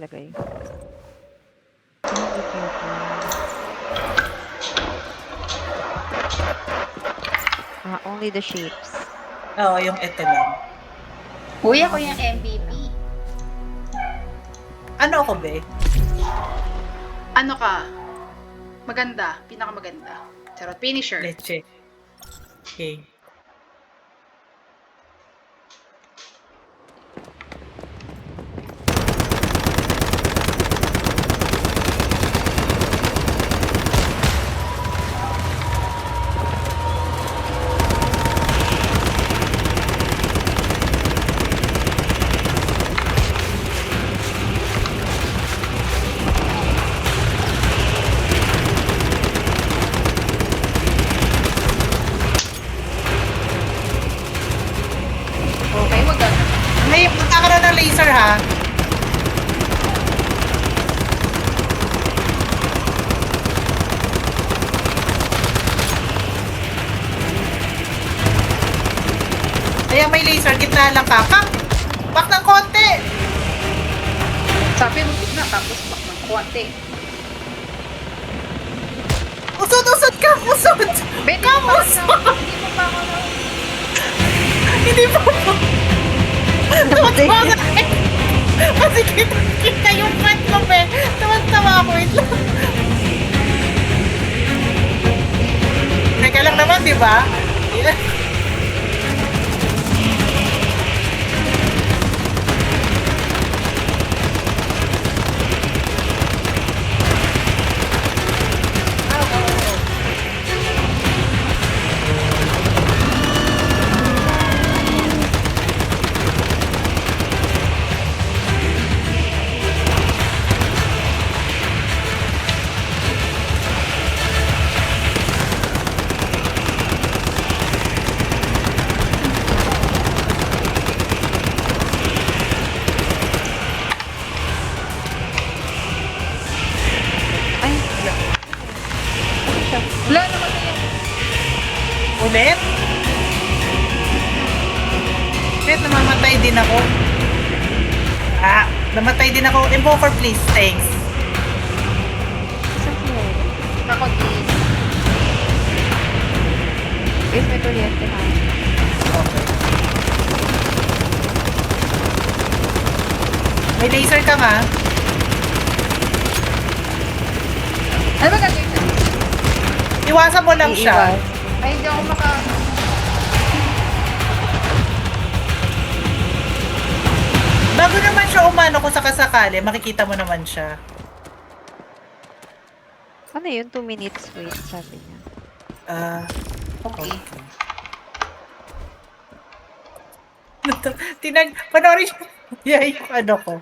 ilagay. Be careful. Only the shapes. Oo, yung ito lang. Uy, ako yung MVP. Ano ako, be? Ano ka? Maganda. Pinakamaganda. Charot. Finisher. Leche. Okay. Okay, wag ganun. May magkakaroon ng laser, ha? Ayan, may laser. Gitna lang ka. Kang! Back ng konti! Sabi mo na, tapos bak ng konti. Usod, usod ka! Usod! Ben, Kamus! hindi mo pa ako na. Hindi pa po. Tawa-tawa nga eh. Kasi kita yung cut mo, be. Tawa-tawa ako. Wait lang. Teka lang naman, di ba? Ay, wala. Ano siya? Wala naman na yan. Ulit? Shit, namamatay din ako. Namatay din ako. Invoker, please. Thanks. Isang floor. Ako din. Guys, may kuryente ha. Okay. May laser ka nga. Ano ba gagawin ko? Iwasan mo lang siya. Iiwas. Ay, hindi ako maka... Bago naman siya umano kung sakasakali, makikita mo naman siya. Ano yun? 2 minutes wait, sabi niya. Okay. Panoorin siya. Yeah, yung ano ko.